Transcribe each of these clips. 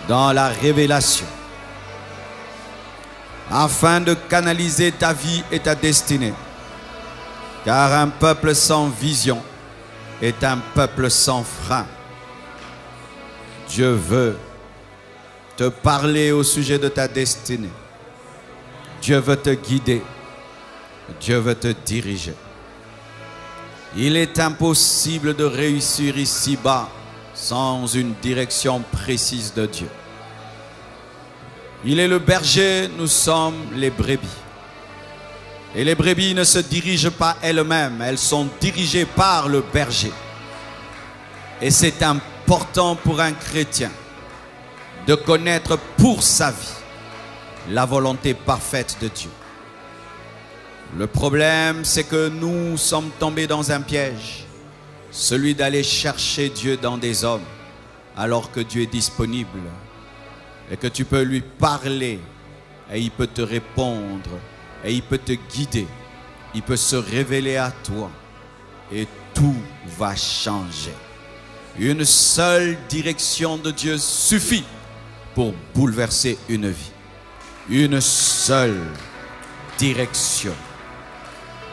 dans la révélation, afin de canaliser ta vie et ta destinée. Car un peuple sans vision est un peuple sans frein. Dieu veut te parler au sujet de ta destinée. Dieu veut te guider. Dieu veut te diriger. Il est impossible de réussir ici-bas sans une direction précise de Dieu. Il est le berger, nous sommes les brebis. Et les brebis ne se dirigent pas elles-mêmes, elles sont dirigées par le berger. Et c'est important pour un chrétien de connaître pour sa vie la volonté parfaite de Dieu. Le problème, c'est que nous sommes tombés dans un piège, celui d'aller chercher Dieu dans des hommes, alors que Dieu est disponible et que tu peux lui parler et il peut te répondre et il peut te guider, il peut se révéler à toi et tout va changer. Une seule direction de Dieu suffit pour bouleverser une vie. Une seule direction.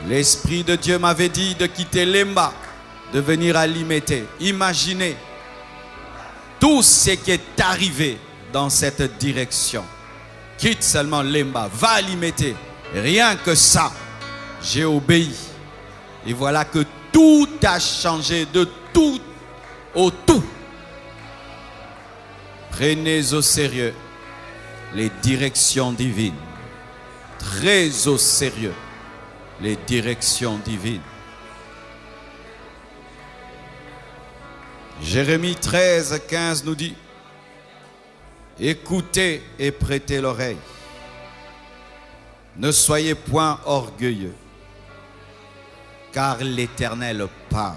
L'Esprit de Dieu m'avait dit de quitter Lemba, de venir à Limete. Imaginez tout ce qui est arrivé dans cette direction. Quitte seulement Lemba, va à Limete. Rien que ça, j'ai obéi. Et voilà que tout a changé, de tout au tout. Prenez au sérieux les directions divines. Très au sérieux les directions divines. Jérémie 13, 15 nous dit: écoutez et prêtez l'oreille. Ne soyez point orgueilleux, car l'Éternel parle.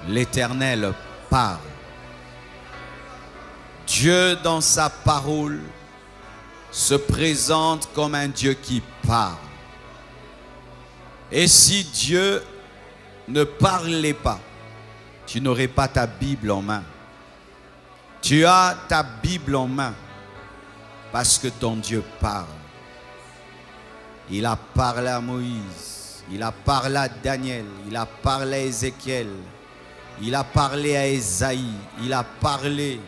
L'Éternel parle. Dieu, dans sa parole, se présente comme un Dieu qui parle. Et si Dieu ne parlait pas, tu n'aurais pas ta Bible en main. Tu as ta Bible en main parce que ton Dieu parle. Il a parlé à Moïse, il a parlé à Daniel, il a parlé à Ézéchiel, il a parlé à Ésaïe, il a parlé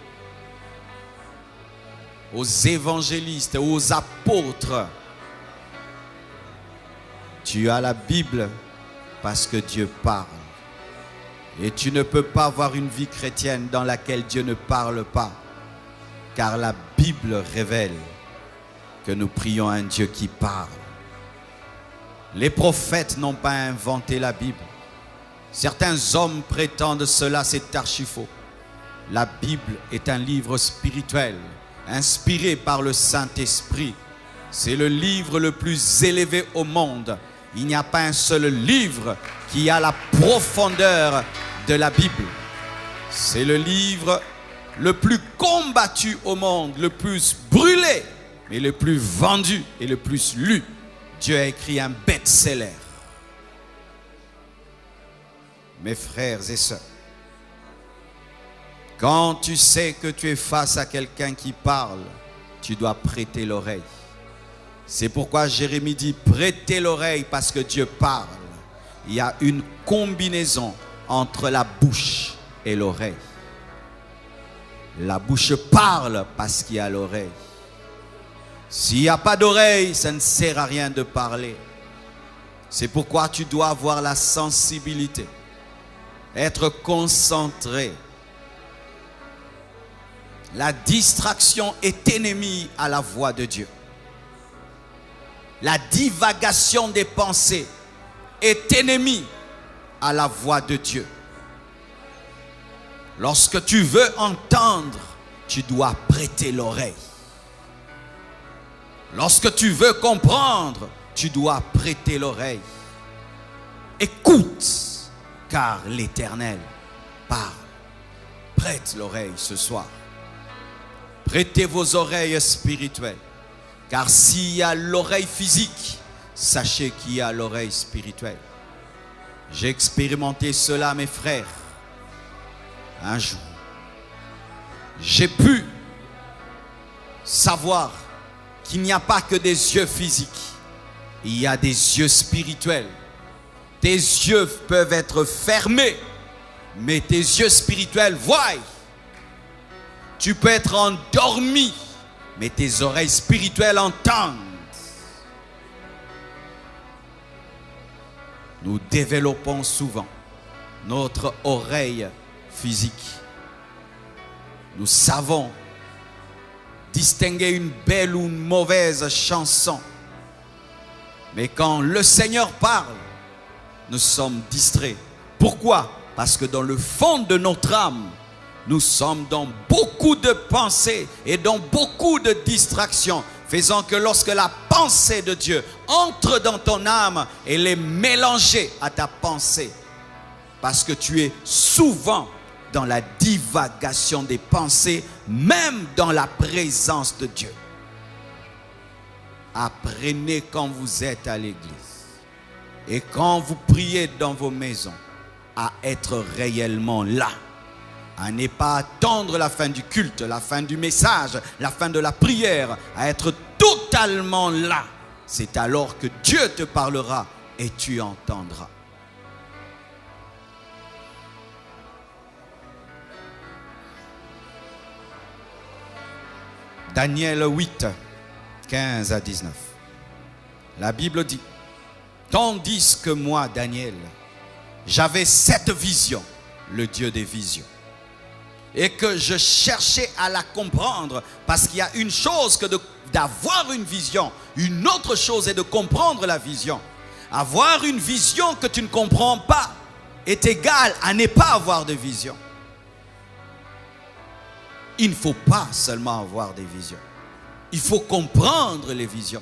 aux évangélistes, aux apôtres. Tu as la Bible parce que Dieu parle. Et tu ne peux pas avoir une vie chrétienne dans laquelle Dieu ne parle pas. Car la Bible révèle que nous prions un Dieu qui parle. Les prophètes n'ont pas inventé la Bible. Certains hommes prétendent cela, c'est archi faux. La Bible est un livre spirituel, inspiré par le Saint-Esprit. C'est le livre le plus élevé au monde. Il n'y a pas un seul livre qui a la profondeur de la Bible. C'est le livre le plus combattu au monde, le plus brûlé, mais le plus vendu et le plus lu. Dieu a écrit un best-seller. Mes frères et sœurs, quand tu sais que tu es face à quelqu'un qui parle, tu dois prêter l'oreille. C'est pourquoi Jérémie dit: prêtez l'oreille parce que Dieu parle. Il y a une combinaison entre la bouche et l'oreille. La bouche parle parce qu'il y a l'oreille. S'il n'y a pas d'oreille, ça ne sert à rien de parler. C'est pourquoi tu dois avoir la sensibilité, être concentré. La distraction est ennemie à la voix de Dieu. La divagation des pensées est ennemie à la voix de Dieu. Lorsque tu veux entendre, tu dois prêter l'oreille. Lorsque tu veux comprendre, tu dois prêter l'oreille. Écoute, car l'Éternel parle. Prête l'oreille ce soir. Prêtez vos oreilles spirituelles. Car s'il y a l'oreille physique, sachez qu'il y a l'oreille spirituelle. J'ai expérimenté cela, mes frères. Un jour, j'ai pu savoir qu'il n'y a pas que des yeux physiques. Il y a des yeux spirituels. Tes yeux peuvent être fermés, mais tes yeux spirituels voient. Tu peux être endormi, mais tes oreilles spirituelles entendent. Nous développons souvent notre oreille physique. Nous savons distinguer une belle ou une mauvaise chanson. Mais quand le Seigneur parle, nous sommes distraits. Pourquoi? Parce que dans le fond de notre âme, nous sommes dans beaucoup de pensées et dans beaucoup de distractions, faisant que lorsque la pensée de Dieu entre dans ton âme, elle est mélangée à ta pensée. Parce que tu es souvent dans la divagation des pensées, même dans la présence de Dieu. Apprenez quand vous êtes à l'église et quand vous priez dans vos maisons à être réellement là. À ne pas attendre la fin du culte, la fin du message, la fin de la prière, à être totalement là. C'est alors que Dieu te parlera et tu entendras. Daniel 8, 15 à 19. La Bible dit: tandis que moi, Daniel, j'avais cette vision, le Dieu des visions, et que je cherchais à la comprendre, parce qu'il y a une chose que d'avoir une vision, une autre chose est de comprendre la vision. Avoir une vision que tu ne comprends pas est égal à ne pas avoir de vision. Il ne faut pas seulement avoir des visions, il faut comprendre les visions.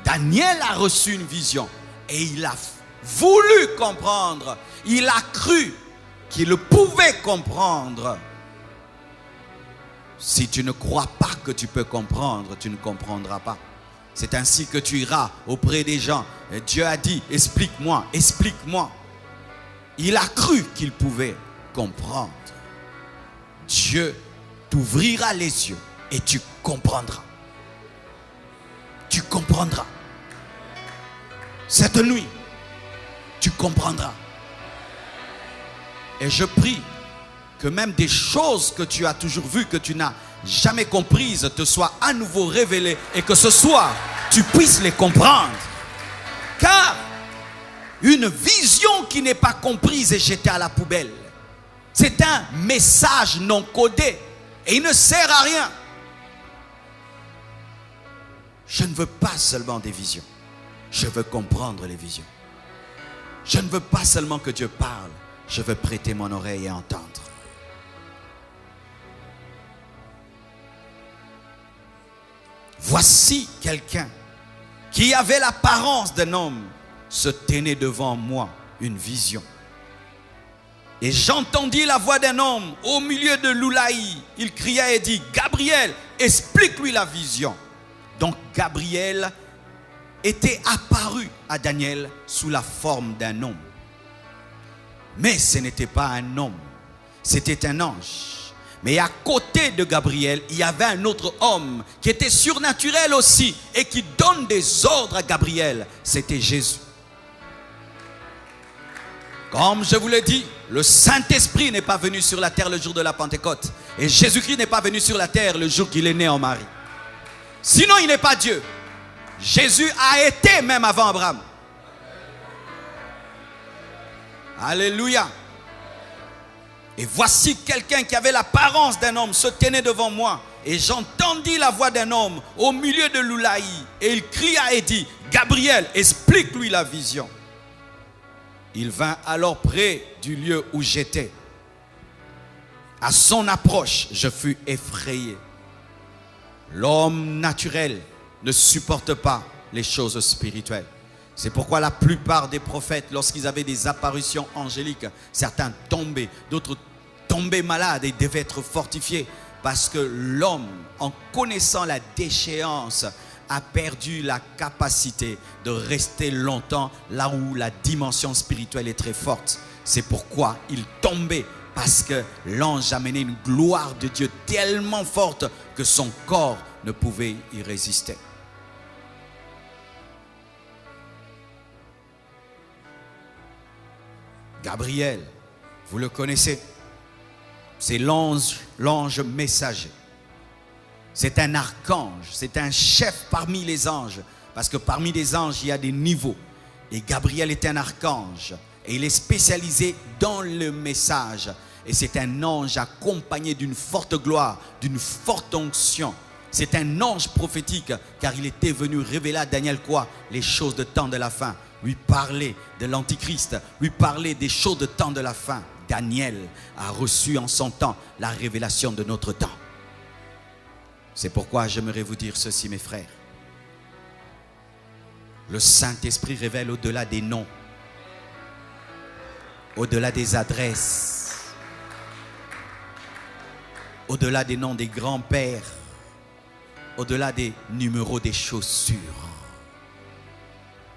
Daniel a reçu une vision et il a voulu comprendre, il a cru qu'il pouvait comprendre. Si tu ne crois pas que tu peux comprendre, tu ne comprendras pas. C'est ainsi que tu iras auprès des gens. Et Dieu a dit: explique-moi, explique-moi. Il a cru qu'il pouvait comprendre. Dieu t'ouvrira les yeux et tu comprendras. Tu comprendras. Cette nuit, tu comprendras. Et je prie que même des choses que tu as toujours vues, que tu n'as jamais comprises, te soient à nouveau révélées et que ce soir, tu puisses les comprendre. Car une vision qui n'est pas comprise est jetée à la poubelle. C'est un message non codé et il ne sert à rien. Je ne veux pas seulement des visions, je veux comprendre les visions. Je ne veux pas seulement que Dieu parle, je veux prêter mon oreille et entendre. Voici quelqu'un qui avait l'apparence d'un homme se tenait devant moi, une vision. Et j'entendis la voix d'un homme au milieu de l'Oulaï. Il cria et dit: Gabriel, explique-lui la vision. Donc Gabriel était apparu à Daniel sous la forme d'un homme. Mais ce n'était pas un homme, c'était un ange. Mais à côté de Gabriel, il y avait un autre homme qui était surnaturel aussi et qui donne des ordres à Gabriel. C'était Jésus. Comme je vous l'ai dit, le Saint-Esprit n'est pas venu sur la terre le jour de la Pentecôte. Et Jésus-Christ n'est pas venu sur la terre le jour qu'il est né en Marie. Sinon, il n'est pas Dieu. Jésus a été même avant Abraham. Alléluia. Et voici quelqu'un qui avait l'apparence d'un homme se tenait devant moi. Et j'entendis la voix d'un homme au milieu de l'Oulaï. Et il cria et dit: Gabriel, explique-lui la vision. Il vint alors près du lieu où j'étais. À son approche, je fus effrayé. L'homme naturel ne supporte pas les choses spirituelles. C'est pourquoi la plupart des prophètes, lorsqu'ils avaient des apparitions angéliques, certains tombaient, d'autres tombaient malades et devaient être fortifiés. Parce que l'homme, en connaissant la déchéance a perdu la capacité de rester longtemps là où la dimension spirituelle est très forte. C'est pourquoi il tombait, parce que l'ange amenait une gloire de Dieu tellement forte que son corps ne pouvait y résister. Gabriel, vous le connaissez, c'est l'ange messager. C'est un archange, c'est un chef parmi les anges. Parce que parmi les anges, il y a des niveaux. Et Gabriel est un archange. Et il est spécialisé dans le message. Et c'est un ange accompagné d'une forte gloire, d'une forte onction. C'est un ange prophétique, car il était venu révéler à Daniel quoi? Les choses de temps de la fin. Lui parler de l'Antichrist, lui parler des choses de temps de la fin. Daniel a reçu en son temps la révélation de notre temps. C'est pourquoi j'aimerais vous dire ceci, mes frères. Le Saint-Esprit révèle au-delà des noms, au-delà des adresses, au-delà des noms des grands-pères, au-delà des numéros des chaussures.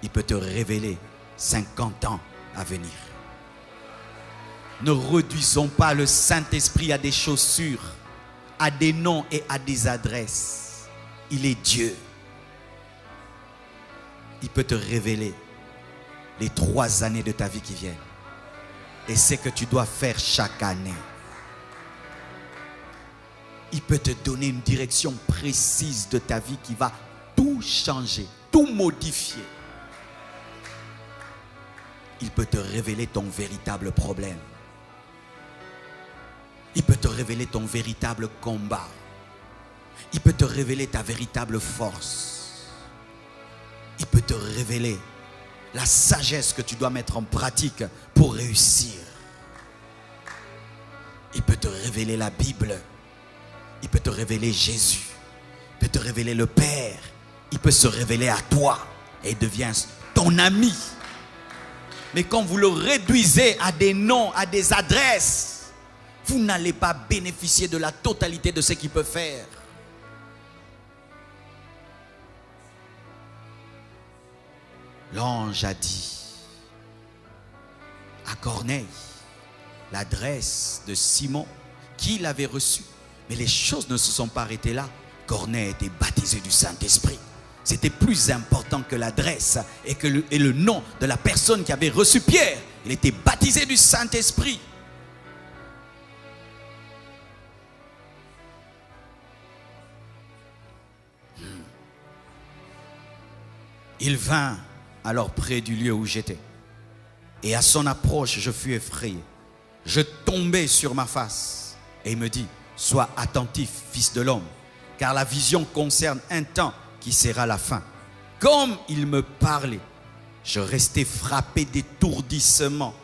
Il peut te révéler 50 ans à venir. Ne réduisons pas le Saint-Esprit à des chaussures, à des noms et à des adresses. Il est Dieu. Il peut te révéler les 3 années de ta vie qui viennent et ce que tu dois faire chaque année. Il peut te donner une direction précise de ta vie qui va tout changer, tout modifier. Il peut te révéler ton véritable problème. Il peut te révéler ton véritable combat. Il peut te révéler ta véritable force. Il peut te révéler la sagesse que tu dois mettre en pratique pour réussir. Il peut te révéler la Bible. Il peut te révéler Jésus. Il peut te révéler le Père. Il peut se révéler à toi et devient ton ami. Mais quand vous le réduisez à des noms, à des adresses, vous n'allez pas bénéficier de la totalité de ce qu'il peut faire. L'ange a dit à Corneille l'adresse de Simon qui l'avait reçue. Mais les choses ne se sont pas arrêtées là. Corneille était baptisé du Saint-Esprit. C'était plus important que l'adresse et le nom de la personne qui avait reçu Pierre. Il était baptisé du Saint-Esprit. Il vint alors près du lieu où j'étais. Et à son approche, je fus effrayé. Je tombai sur ma face. Et il me dit, sois attentif, fils de l'homme, car la vision concerne un temps qui sera la fin. Comme il me parlait, je restais frappé d'étourdissement.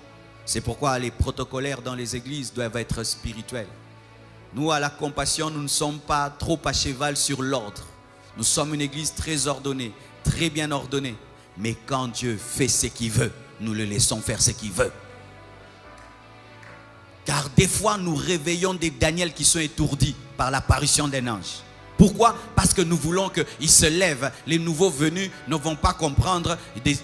C'est pourquoi les protocolaires dans les églises doivent être spirituels. Nous, à la Compassion, nous ne sommes pas trop à cheval sur l'ordre. Nous sommes une église très ordonnée, très bien ordonnée. Mais quand Dieu fait ce qu'il veut, nous le laissons faire ce qu'il veut. Car des fois, nous réveillons des Daniel qui sont étourdis par l'apparition d'un ange. Pourquoi? Parce que nous voulons qu'ils se lèvent. Les nouveaux venus ne vont pas comprendre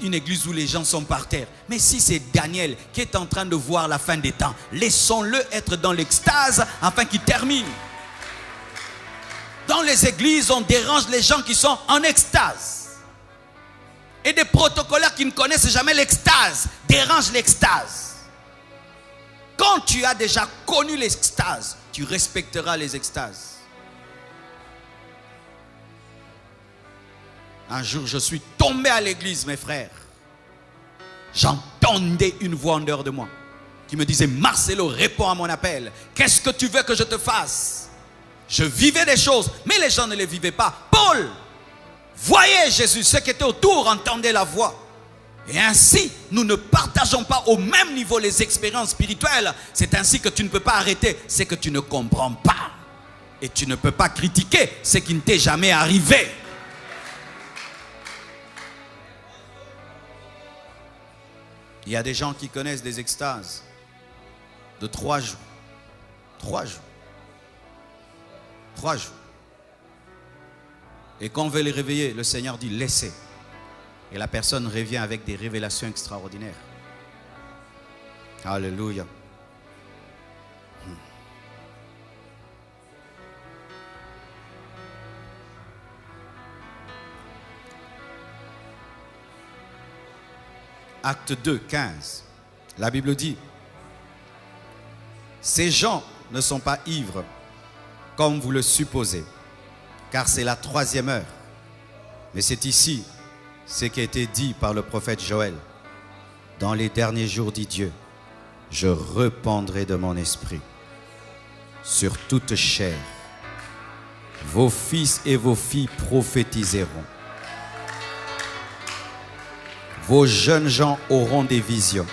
une église où les gens sont par terre. Mais si c'est Daniel qui est en train de voir la fin des temps, laissons-le être dans l'extase afin qu'il termine. Dans les églises, on dérange les gens qui sont en extase. Et des protocolaires qui ne connaissent jamais l'extase dérangent l'extase. Quand tu as déjà connu l'extase, tu respecteras les extases. Un jour, je suis tombé à l'église, mes frères. J'entendais une voix en dehors de moi qui me disait, Marcelo, réponds à mon appel. Qu'est-ce que tu veux que je te fasse? Je vivais des choses, mais les gens ne les vivaient pas. Paul voyait Jésus, ceux qui étaient autour entendaient la voix. Et ainsi, nous ne partageons pas au même niveau les expériences spirituelles. C'est ainsi que tu ne peux pas arrêter ce que tu ne comprends pas. Et tu ne peux pas critiquer ce qui ne t'est jamais arrivé. Il y a des gens qui connaissent des extases de 3 jours. 3 jours. 3 jours. Et quand on veut les réveiller, le Seigneur dit laissez. Et la personne revient avec des révélations extraordinaires. Alléluia. Acte 2, 15. La Bible dit, ces gens ne sont pas ivres comme vous le supposez, car c'est la 3e heure. Mais c'est ici ce qui a été dit par le prophète Joël. Dans les derniers jours, dit Dieu, je répandrai de mon esprit sur toute chair. Vos fils et vos filles prophétiseront. Vos jeunes gens auront des visions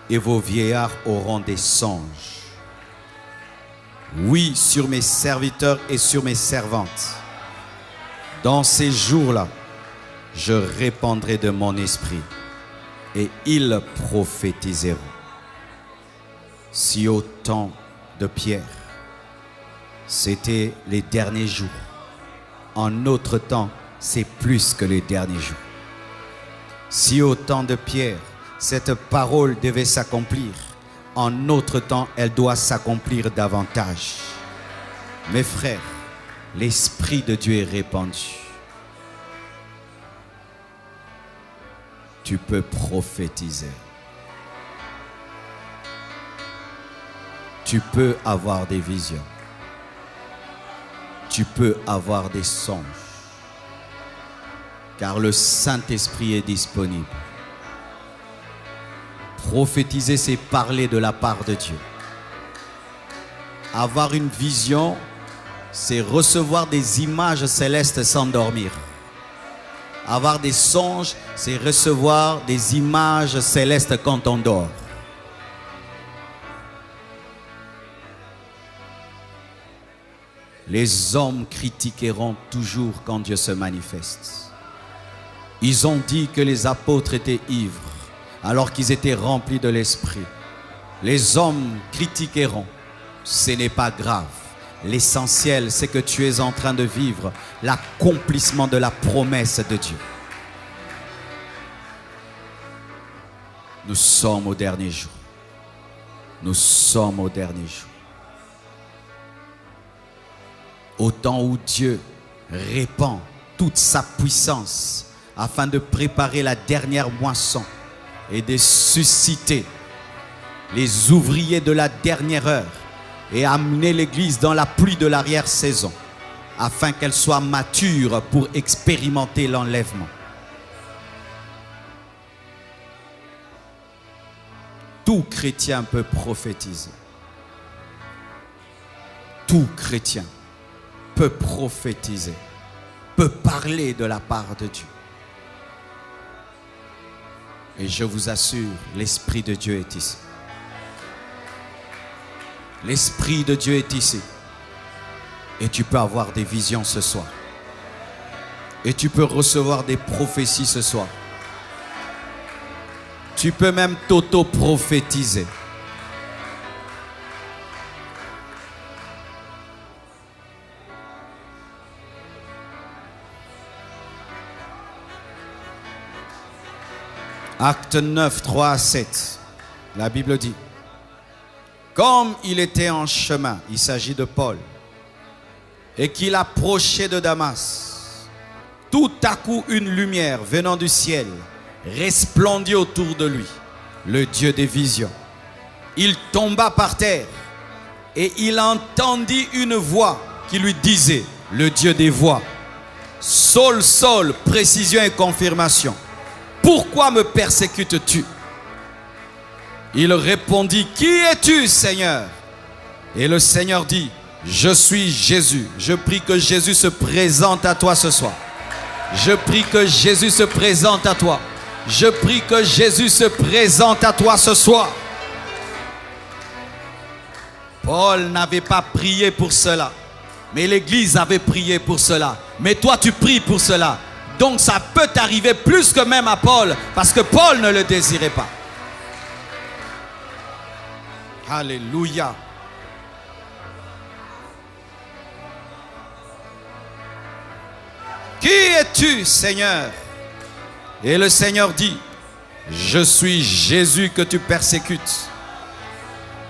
et vos vieillards auront des songes. Oui, sur mes serviteurs et sur mes servantes. Dans ces jours-là, je répandrai de mon esprit et ils prophétiseront. Si au temps de Pierre, c'était les derniers jours, en notre temps, c'est plus que les derniers jours. Si au temps de Pierre, cette parole devait s'accomplir, en notre temps, elle doit s'accomplir davantage. Mes frères, l'Esprit de Dieu est répandu. Tu peux prophétiser. Tu peux avoir des visions. Tu peux avoir des songes. Car le Saint-Esprit est disponible. Prophétiser, c'est parler de la part de Dieu. Avoir une vision, c'est recevoir des images célestes sans dormir. Avoir des songes, c'est recevoir des images célestes quand on dort. Les hommes critiqueront toujours quand Dieu se manifeste. Ils ont dit que les apôtres étaient ivres alors qu'ils étaient remplis de l'Esprit. Les hommes critiqueront. Ce n'est pas grave. L'essentiel, c'est que tu es en train de vivre l'accomplissement de la promesse de Dieu. Nous sommes au dernier jour. Nous sommes au dernier jour. Au temps où Dieu répand toute sa puissance afin de préparer la dernière moisson et de susciter les ouvriers de la dernière heure et amener l'Église dans la pluie de l'arrière-saison afin qu'elle soit mature pour expérimenter l'enlèvement. Tout chrétien peut prophétiser. Tout chrétien peut prophétiser, peut parler de la part de Dieu. Et je vous assure, l'Esprit de Dieu est ici. L'Esprit de Dieu est ici. Et tu peux avoir des visions ce soir. Et tu peux recevoir des prophéties ce soir. Tu peux même t'auto-prophétiser. Acte 9, 3 à 7. La Bible dit, comme il était en chemin, il s'agit de Paul, et qu'il approchait de Damas, tout à coup une lumière venant du ciel resplendit autour de lui, le Dieu des visions. Il tomba par terre et il entendit une voix qui lui disait, le Dieu des voix, Saul, Saul, précision et confirmation. Pourquoi me persécutes-tu? Il répondit, qui es-tu, Seigneur? Et le Seigneur dit, je suis Jésus. Je prie que Jésus se présente à toi ce soir. Je prie que Jésus se présente à toi. Je prie que Jésus se présente à toi ce soir. Paul n'avait pas prié pour cela, mais l'Église avait prié pour cela. Mais toi, tu pries pour cela. Donc ça peut t'arriver plus que même à Paul, parce que Paul ne le désirait pas. Alléluia. Qui es-tu, Seigneur? Et le Seigneur dit, je suis Jésus que tu persécutes.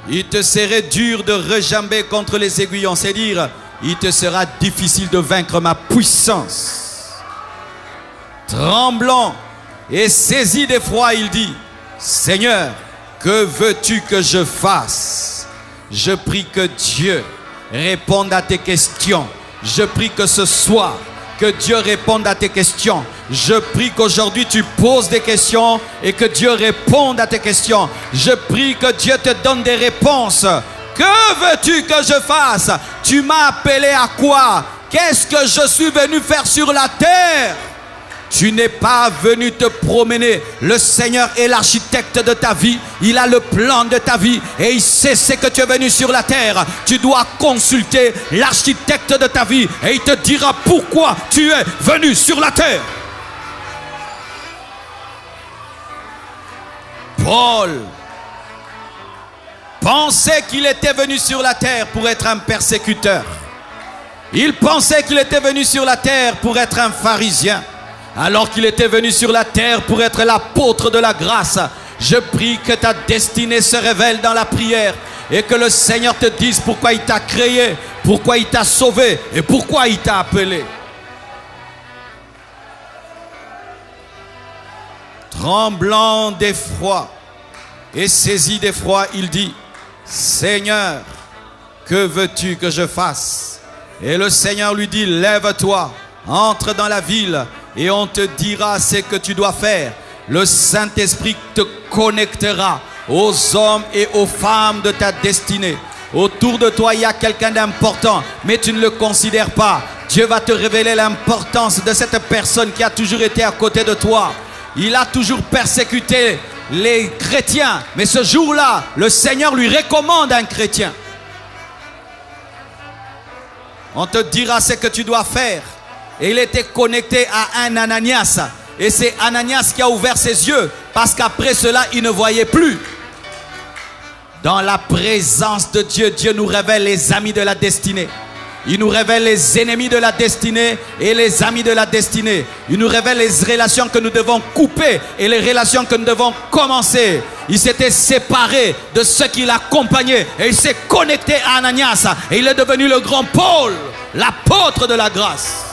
Il te serait dur de rejamber contre les aiguillons, c'est dire, il te sera difficile de vaincre ma puissance. Tremblant et saisi d'effroi, il dit, Seigneur, que veux-tu que je fasse? Je prie que Dieu réponde à tes questions. Je prie que ce soir, que Dieu réponde à tes questions. Je prie qu'aujourd'hui tu poses des questions et que Dieu réponde à tes questions. Je prie que Dieu te donne des réponses. Que veux-tu que je fasse? Tu m'as appelé à quoi? Qu'est-ce que je suis venu faire sur la terre? Tu n'es pas venu te promener. Le Seigneur est l'architecte de ta vie. Il a le plan de ta vie et il sait ce que tu es venu sur la terre. Tu dois consulter l'architecte de ta vie et il te dira pourquoi tu es venu sur la terre. Paul pensait qu'il était venu sur la terre pour être un persécuteur. Il pensait qu'il était venu sur la terre pour être un pharisien. Alors qu'il était venu sur la terre pour être l'apôtre de la grâce. Je prie que ta destinée se révèle dans la prière et que le Seigneur te dise pourquoi il t'a créé, pourquoi il t'a sauvé et pourquoi il t'a appelé. Tremblant d'effroi et saisi d'effroi, il dit, Seigneur, que veux-tu que je fasse? Et le Seigneur lui dit, lève-toi, entre dans la ville et on te dira ce que tu dois faire. Le Saint-Esprit te connectera aux hommes et aux femmes de ta destinée. Autour de toi, il y a quelqu'un d'important, mais tu ne le considères pas. Dieu va te révéler l'importance de cette personne qui a toujours été à côté de toi. Il a toujours persécuté les chrétiens, mais ce jour-là, le Seigneur lui recommande un chrétien. On te dira ce que tu dois faire. Et il était connecté à un Ananias. Et c'est Ananias qui a ouvert ses yeux. Parce qu'après cela, il ne voyait plus. Dans la présence de Dieu, Dieu nous révèle les amis de la destinée. Il nous révèle les ennemis de la destinée et les amis de la destinée. Il nous révèle les relations que nous devons couper et les relations que nous devons commencer. Il s'était séparé de ceux qui l'accompagnaient et il s'est connecté à Ananias. Et il est devenu le grand Paul, l'apôtre de la grâce.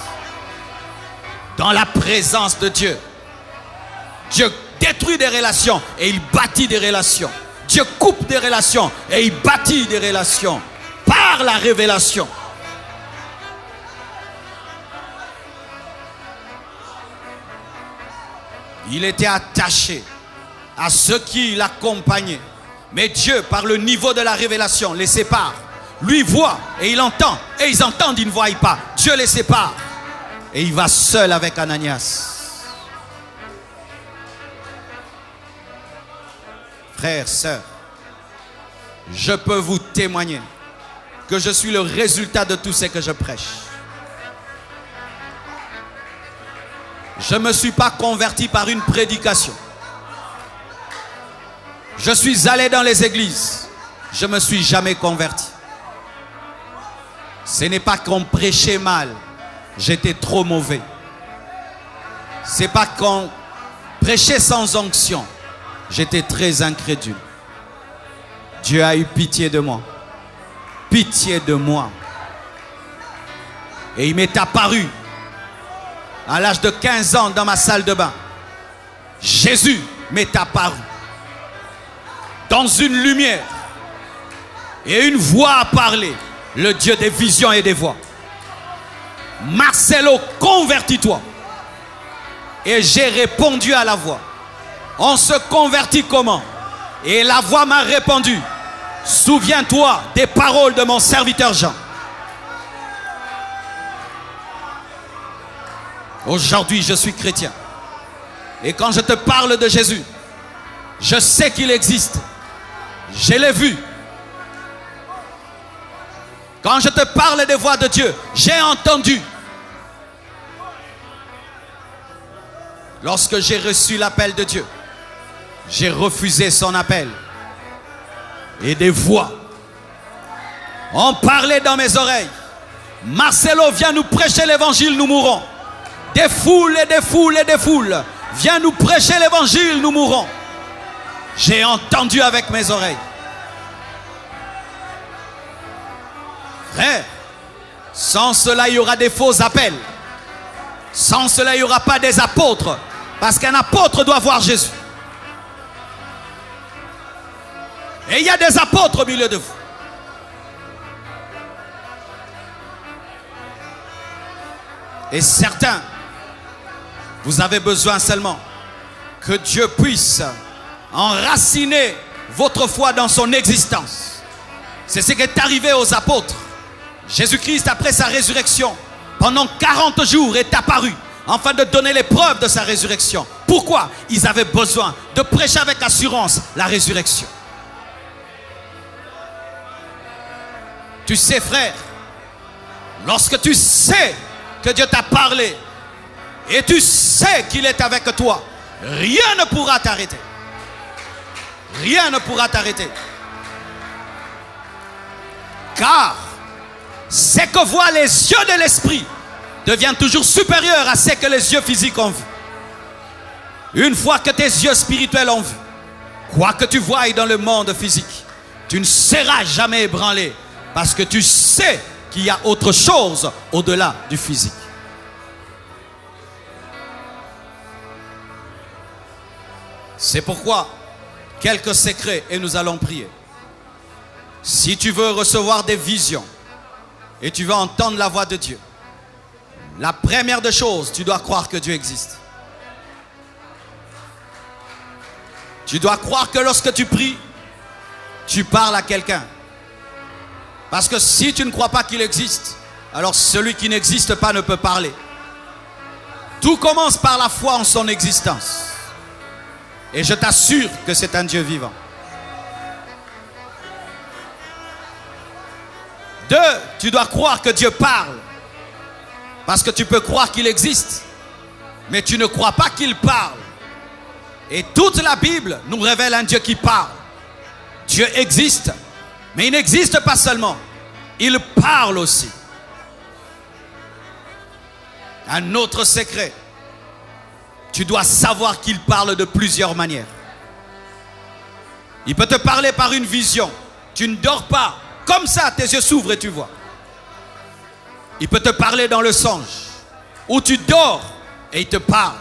Dans la présence de Dieu, Dieu détruit des relations et il bâtit des relations. Dieu coupe des relations et il bâtit des relations par la révélation. Il était attaché à ceux qui l'accompagnaient. Mais Dieu, par le niveau de la révélation, les sépare. Lui voit et il entend. Et ils entendent, ils ne voient pas. Dieu les sépare. Et il va seul avec Ananias. Frères, sœurs, je peux vous témoigner que je suis le résultat de tout ce que je prêche. Je ne me suis pas converti par une prédication. Je suis allé dans les églises. Je ne me suis jamais converti. Ce n'est pas qu'on prêchait mal. J'étais trop mauvais. Ce n'est pas qu'on prêchait sans onction. J'étais très incrédule. Dieu a eu pitié de moi. Pitié de moi. Et il m'est apparu à l'âge de 15 ans dans ma salle de bain. Jésus m'est apparu dans une lumière et une voix a parlé. Le Dieu des visions et des voix. Marcelo, convertis-toi. Et j'ai répondu à la voix. On se convertit comment? Et la voix m'a répondu. Souviens-toi des paroles de mon serviteur Jean. Aujourd'hui, je suis chrétien. Et quand je te parle de Jésus, je sais qu'il existe. Je l'ai vu. Quand je te parle des voix de Dieu, j'ai entendu. Lorsque j'ai reçu l'appel de Dieu, j'ai refusé son appel. Et des voix ont parlé dans mes oreilles. Marcelo, viens nous prêcher l'évangile, nous mourrons. des foules et des foules et des foules. Viens nous prêcher l'évangile, nous mourrons. J'ai entendu avec mes oreilles. Frère, sans cela, il y aura des faux appels. Sans cela, il n'y aura pas des apôtres. Parce qu'un apôtre doit voir Jésus. Et il y a des apôtres au milieu de vous. Et certains, vous avez besoin seulement que Dieu puisse enraciner votre foi dans son existence. C'est ce qui est arrivé aux apôtres. Jésus-Christ, après sa résurrection, pendant 40 jours est apparu afin de donner les preuves de sa résurrection. Pourquoi? Ils avaient besoin de prêcher avec assurance la résurrection. Tu sais, frère, lorsque tu sais que Dieu t'a parlé et tu sais qu'il est avec toi, rien ne pourra t'arrêter. Rien ne pourra t'arrêter. Car ce que voient les yeux de l'esprit devient toujours supérieur à ce que les yeux physiques ont vu. Une fois que tes yeux spirituels ont vu, quoi que tu voies dans le monde physique, tu ne seras jamais ébranlé parce que tu sais qu'il y a autre chose au-delà du physique. C'est pourquoi quelques secrets et nous allons prier. Si tu veux recevoir des visions et tu veux entendre la voix de Dieu, la première des choses, tu dois croire que Dieu existe. Tu dois croire que lorsque tu pries, tu parles à quelqu'un. Parce que si tu ne crois pas qu'il existe, alors celui qui n'existe pas ne peut parler. Tout commence par la foi en son existence. Et je t'assure que c'est un Dieu vivant. 2, tu dois croire que Dieu parle. Parce que tu peux croire qu'il existe, mais tu ne crois pas qu'il parle. Et toute la Bible nous révèle un Dieu qui parle. Dieu existe, mais il n'existe pas seulement, il parle aussi. Un autre secret, tu dois savoir qu'il parle de plusieurs manières. Il peut te parler par une vision. Tu ne dors pas. Comme ça, tes yeux s'ouvrent et tu vois. Il peut te parler dans le songe, où tu dors et il te parle.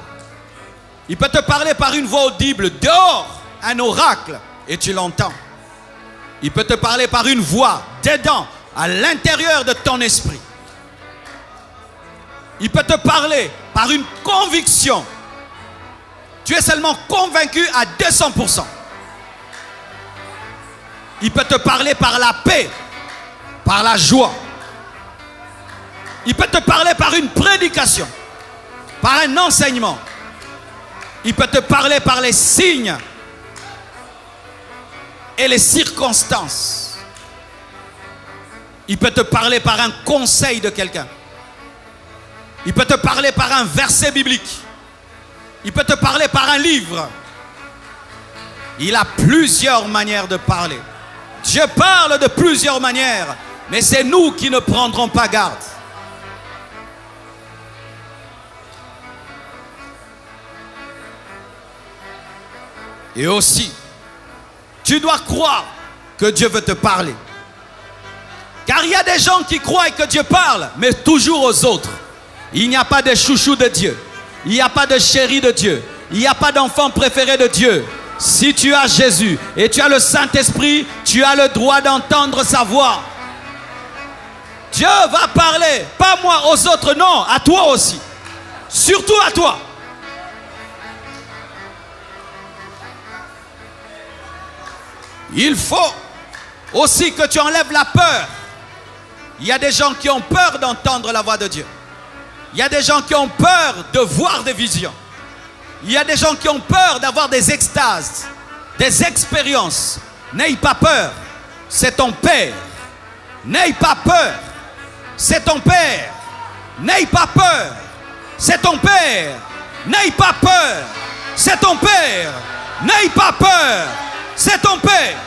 Il peut te parler par une voix audible, dehors, un oracle, et tu l'entends. Il peut te parler par une voix, dedans, à l'intérieur de ton esprit. Il peut te parler par une conviction. Tu es seulement convaincu à 200%. Il peut te parler par la paix, par la joie. Il peut te parler par une prédication, par un enseignement. Il peut te parler par les signes et les circonstances. Il peut te parler par un conseil de quelqu'un. Il peut te parler par un verset biblique. Il peut te parler par un livre. Il a plusieurs manières de parler. Dieu parle de plusieurs manières, mais c'est nous qui ne prendrons pas garde. Et aussi, tu dois croire que Dieu veut te parler. Car il y a des gens qui croient que Dieu parle, mais toujours aux autres. Il n'y a pas de chouchou de Dieu. Il n'y a pas de chéri de Dieu. Il n'y a pas d'enfant préféré de Dieu. Si tu as Jésus et tu as le Saint-Esprit, tu as le droit d'entendre sa voix. Dieu va parler, pas moi aux autres, non, à toi aussi. Surtout à toi. Il faut aussi que tu enlèves la peur. Il y a des gens qui ont peur d'entendre la voix de Dieu. Il y a des gens qui ont peur de voir des visions. Il y a des gens qui ont peur d'avoir des extases, des expériences. N'aie pas peur, c'est ton Père. N'aie pas peur, c'est ton Père. N'aie pas peur, c'est ton Père. N'aie pas peur, c'est ton Père. N'aie pas peur, c'est ton Père.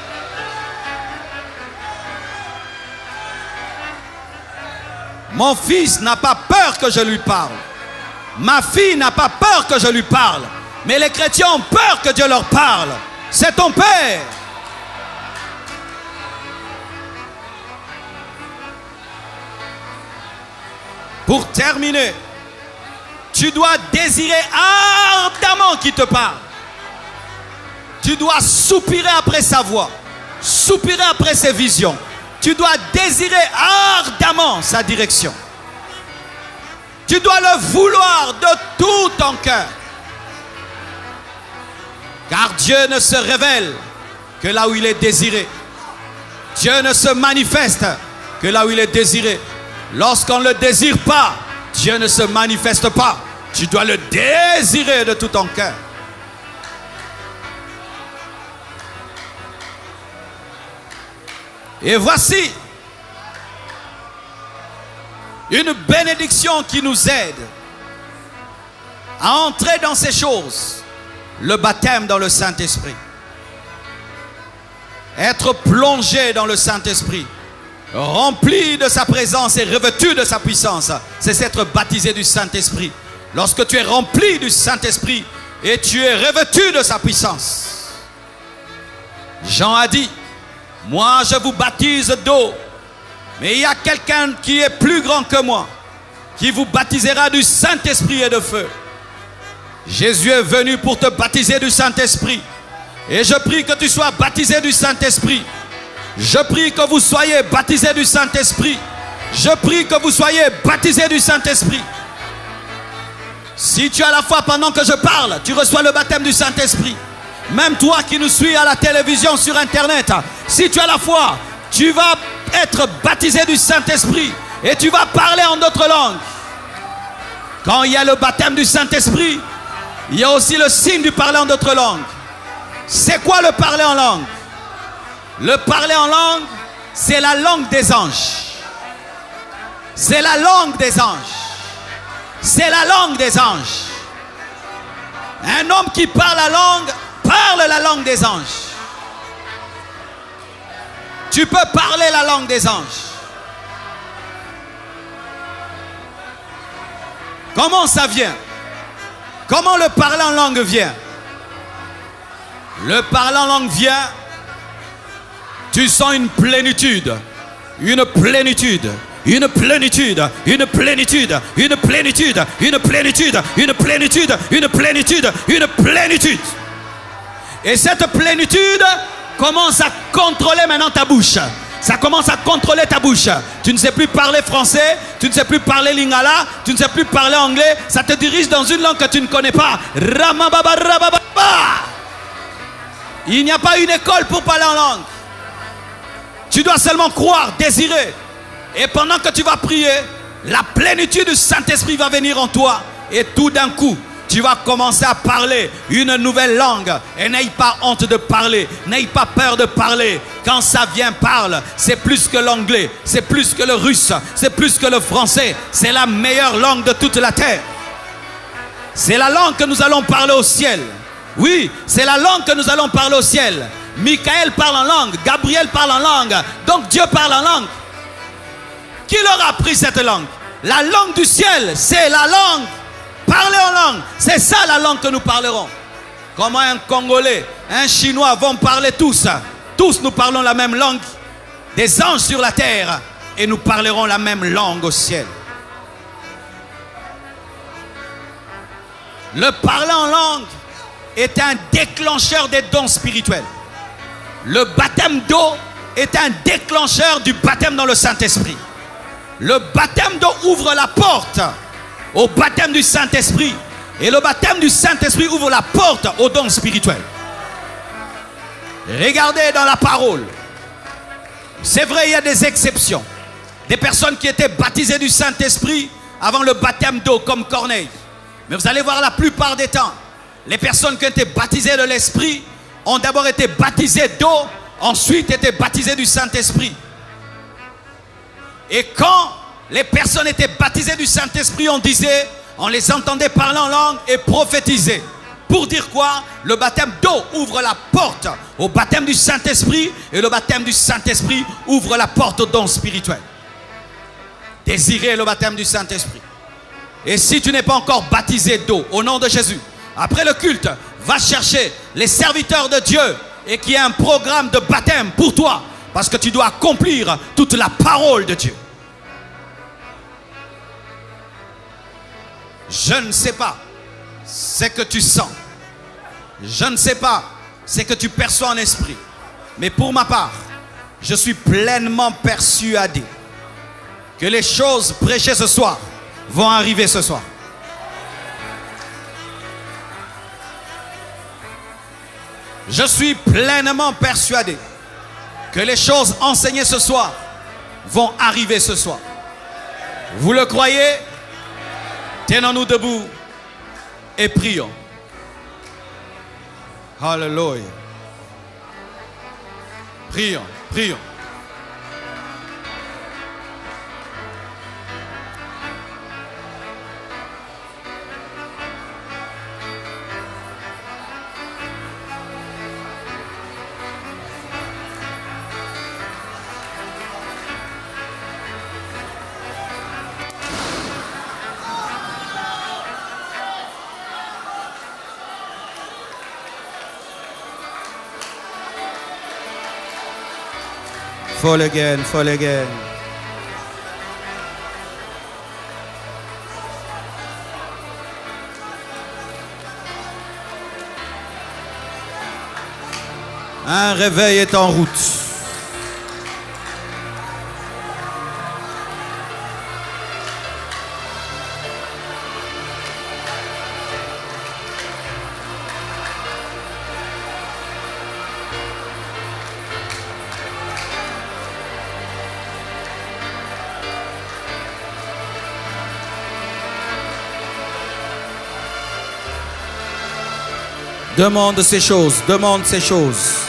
Mon fils n'a pas peur que je lui parle. Ma fille n'a pas peur que je lui parle, mais les chrétiens ont peur que Dieu leur parle. C'est ton Père. Pour terminer, tu dois désirer ardemment qu'il te parle. Tu dois soupirer après sa voix, soupirer après ses visions. Tu dois désirer ardemment sa direction. Tu dois le vouloir de tout ton cœur. Car Dieu ne se révèle que là où il est désiré. Dieu ne se manifeste que là où il est désiré. Lorsqu'on ne le désire pas, Dieu ne se manifeste pas. Tu dois le désirer de tout ton cœur. Et voici une bénédiction qui nous aide à entrer dans ces choses. Le baptême dans le Saint-Esprit. Être plongé dans le Saint-Esprit, rempli de sa présence et revêtu de sa puissance, c'est être baptisé du Saint-Esprit. Lorsque tu es rempli du Saint-Esprit et tu es revêtu de sa puissance. Jean a dit, moi je vous baptise d'eau, mais il y a quelqu'un qui est plus grand que moi, qui vous baptisera du Saint-Esprit et de feu. Jésus est venu pour te baptiser du Saint-Esprit. Et je prie que tu sois baptisé du Saint-Esprit. Je prie que vous soyez baptisés du Saint-Esprit. Je prie que vous soyez baptisés du Saint-Esprit. Si tu as la foi pendant que je parle, tu reçois le baptême du Saint-Esprit. Même toi qui nous suis à la télévision, sur Internet, si tu as la foi, tu vas être baptisé du Saint-Esprit et tu vas parler en d'autres langues. Quand il y a le baptême du Saint-Esprit, il y a aussi le signe du parler en d'autres langues. C'est quoi le parler en langue? Le parler en langue, c'est la langue des anges. C'est la langue des anges. C'est la langue des anges. Un homme qui parle la langue des anges. Tu peux parler la langue des anges. Comment ça vient? Comment le parler en langue vient? Le parler en langue vient, tu sens une plénitude, une plénitude, une plénitude, une plénitude, une plénitude, une plénitude, une plénitude, une plénitude, une plénitude. Et cette plénitude commence à contrôler maintenant ta bouche. Ça commence à contrôler ta bouche. Tu ne sais plus parler français, tu ne sais plus parler lingala, tu ne sais plus parler anglais. Ça te dirige dans une langue que tu ne connais pas. Il n'y a pas une école pour parler en langue. Tu dois seulement croire, désirer. Et pendant que tu vas prier, la plénitude du Saint-Esprit va venir en toi. Et tout d'un coup, tu vas commencer à parler une nouvelle langue. Et n'aie pas honte de parler. N'aie pas peur de parler. Quand ça vient, parle. C'est plus que l'anglais. C'est plus que le russe. C'est plus que le français. C'est la meilleure langue de toute la terre. C'est la langue que nous allons parler au ciel. Oui, c'est la langue que nous allons parler au ciel. Michael parle en langue. Gabriel parle en langue. Donc Dieu parle en langue. Qui leur a appris cette langue? La langue du ciel, c'est la langue. Parler en langue, c'est ça la langue que nous parlerons. Comment un Congolais, un Chinois vont parler tous. Tous nous parlons la même langue des anges sur la terre et nous parlerons la même langue au ciel. Le parler en langue est un déclencheur des dons spirituels. Le baptême d'eau est un déclencheur du baptême dans le Saint-Esprit. Le baptême d'eau ouvre la porte au baptême du Saint-Esprit. Et le baptême du Saint-Esprit ouvre la porte aux dons spirituels. Regardez dans la parole. C'est vrai, il y a des exceptions. Des personnes qui étaient baptisées du Saint-Esprit avant le baptême d'eau, comme Corneille. Mais vous allez voir, la plupart des temps, les personnes qui ont été baptisées de l'Esprit ont d'abord été baptisées d'eau, ensuite été baptisées du Saint-Esprit. Et quand les personnes étaient baptisées du Saint-Esprit, on les entendait parler en langue et prophétiser. Pour dire quoi? Le baptême d'eau ouvre la porte au baptême du Saint-Esprit et le baptême du Saint-Esprit ouvre la porte aux dons spirituels. Désirez le baptême du Saint-Esprit. Et si tu n'es pas encore baptisé d'eau, au nom de Jésus, après le culte, va chercher les serviteurs de Dieu et qu'il y ait un programme de baptême pour toi, parce que tu dois accomplir toute la parole de Dieu. Je ne sais pas ce que tu sens. Je ne sais pas ce que tu perçois en esprit. Mais pour ma part, je suis pleinement persuadé que les choses prêchées ce soir vont arriver ce soir. Je suis pleinement persuadé que les choses enseignées ce soir vont arriver ce soir. Vous le croyez? Tenons-nous debout et prions. Alléluia. Prions, prions. Fall again, fall again. Un réveil est en route. Demande ces choses, demande ces choses.